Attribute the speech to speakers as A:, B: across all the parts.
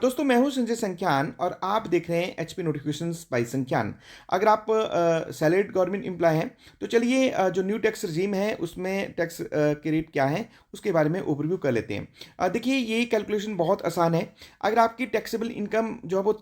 A: दोस्तों मैं हूं संजय संख्यान और आप देख रहे हैं एचपी नोटिफिकेशंस बाय संख्यान। अगर आप सैलरीड गवर्नमेंट एम्प्लॉय हैं तो चलिए जो न्यू टैक्स रजीम है उसमें टैक्स के रेट क्या है उसके बारे में ओवरव्यू कर लेते हैं। देखिए ये कैलकुलेशन बहुत आसान है। अगर आपकी टैक्सेबल इनकम जो है वो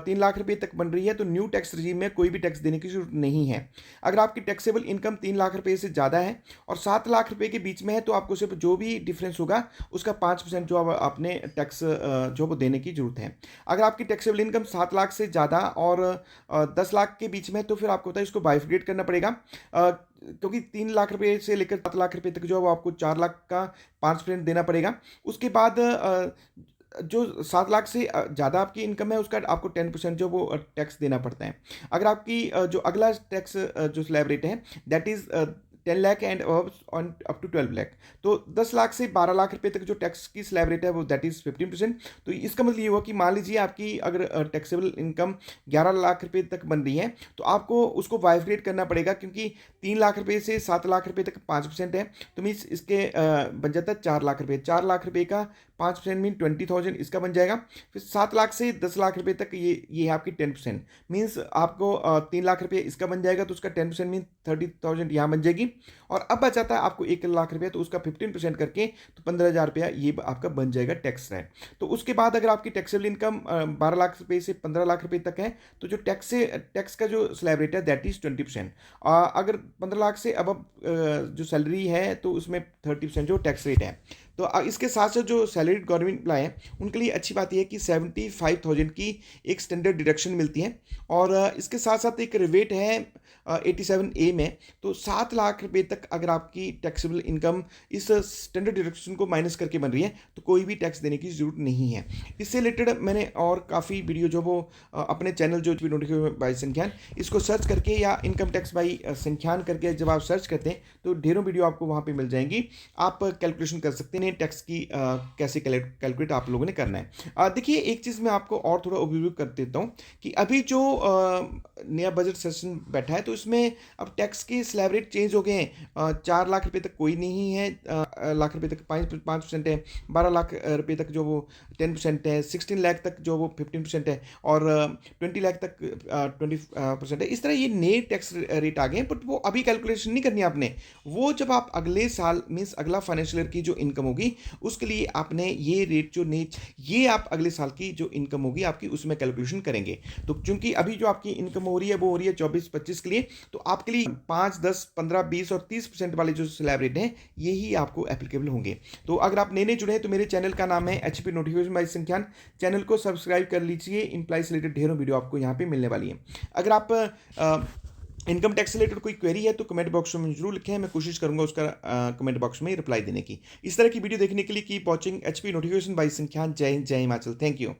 A: 3 लाख रुपए तक बन रही है तो न्यू टैक्स रजीम में कोई भी टैक्स देने की जरूरत नहीं है। अगर आपकी टैक्सेबल इनकम 3 लाख रुपए से ज़्यादा है और 7 लाख रुपए के बीच में है तो आपको सिर्फ जो भी डिफरेंस होगा उसका 5% जो आपने टैक्स जो वो देने की जरूरत है। अगर आपकी टैक्सेबल इनकम 7 लाख से ज़्यादा और 10 लाख के बीच में है तो फिर आपको पता है इसको बाइफिकेट करना पड़ेगा, क्योंकि 3 लाख रुपए से लेकर 7 लाख रुपए तक जो है वो आपको 4 लाख का 5% देना पड़ेगा। उसके बाद जो 7 लाख से ज़्यादा आपकी इनकम है उसका आपको 10% जो वो टैक्स देना पड़ता है। अगर आपकी जो अगला टैक्स जो स्लैब रेट है that is 10 lakh and on up to 12 lakh, तो 10 लाख से 12 लाख रुपए तक जो टैक्स की स्लैब रेट है वो दैट इज़ 15%। तो इसका मतलब ये हुआ कि मान लीजिए आपकी अगर टैक्सेबल इनकम 11 लाख रुपए तक बन रही है तो आपको उसको बाइफिकेट करना पड़ेगा, क्योंकि 3 लाख रुपए से 7 लाख रुपए तक 5% है तो मीन्स इसके बन जाता है 4 लाख रुपए। 4 लाख रुपए का 5% मीन 20,000 इसका बन जाएगा। फिर 7 लाख से 10 लाख रुपए तक ये है आपकी 10%, मीन्स आपको 3 लाख रुपए इसका बन जाएगा तो उसका 10% मीन 30,000 यहाँ बन जाएगी। और अब बचाता है आपको 1 लाख रुपया तो उसका 15% करके तो 15,000 रुपया ये आपका बन जाएगा टैक्स रेट। तो उसके बाद अगर आपकी टैक्सेबल इनकम 12 लाख रुपए से 15 लाख रुपए तक है तो जो टैक्स का जो स्लैब रेट है दैट इज़ 20%। अगर 15 लाख से अब जो सैलरी है तो उसमें 30% जो टैक्स रेट है। तो इसके साथ साथ जो सैलरीड गवर्नमेंट एम्प्लॉय हैं उनके लिए अच्छी बात यह है कि 75,000 की एक स्टैंडर्ड डिडक्शन मिलती है। और इसके साथ साथ एक रिबेट है 87A में। तो 7 लाख रुपए तक अगर आपकी टैक्सेबल इनकम इस स्टैंडर्ड डिडक्शन को माइनस करके बन रही है तो कोई भी टैक्स देने की ज़रूरत नहीं है। इससे रिलेटेड मैंने और काफ़ी वीडियो जो वो अपने चैनल जो नोटिफिकेशन बाय संख्यान इसको सर्च करके या इनकम टैक्स बाय संख्यान करके जब आप सर्च करते हैं तो ढेरों वीडियो आपको वहाँ पर मिल जाएंगी। आप कैलकुलेशन कर सकते हैं टैक्स की कैसे कैलकुलेट आप लोगों ने करना है। देखिए एक चीज़ मैं आपको और थोड़ा ओवरव्यू कर देता हूँ कि अभी जो नया बजट सेशन बैठा है तो इसमें अब टैक्स के स्लैब रेट चेंज हो गए हैं। 4 लाख रुपए तक कोई नहीं है, लाख रुपए तक 5% है, 12 लाख रुपए तक जो वो 10% है, 16 लाख तक जो वो 15% है और 20 लाख तक 20% है। इस तरह ये नए टैक्स रेट आ गए हैं, बट वो अभी कैलकुलेशन नहीं करनी आपने। वो जब आप अगले साल मीन्स अगला फाइनेंशियल ईयर की जो इनकम होगी उसके लिए आपने ये रेट जो ये आप अगले साल की जो इनकम होगी आपकी उसमें कैलकुलेशन करेंगे। तो क्योंकि अभी जो आपकी इनकम हो रही है वो हो रही है 24-25 के लिए, तो आपके लिए 5, 10, 15, 20 और 30% वाले जो स्लैब रेट हैं यही आपको एप्लीकेबल होंगे। तो अगर आप नए जुड़े हैं तो मेरे चैनल का नाम है एचपी नोटिफिकेशन बाय संख्यान। चैनल को सब्सक्राइब कर लीजिए, इंप्लॉय से रिलेटेड ढेरों वीडियो आपको यहाँ पे मिलने वाली है। अगर आप इनकम टैक्स से रिलेटेड कोई क्वेरी है तो कमेंट बॉक्स में जरूर लिखें, मैं कोशिश करूंगा उसका कमेंट बॉक्स में रिप्लाई देने की। इस तरह की वीडियो देखने के लिए keep watching HP notification by Sankhyan. जय हिंद, जय हिमाचल, थैंक यू।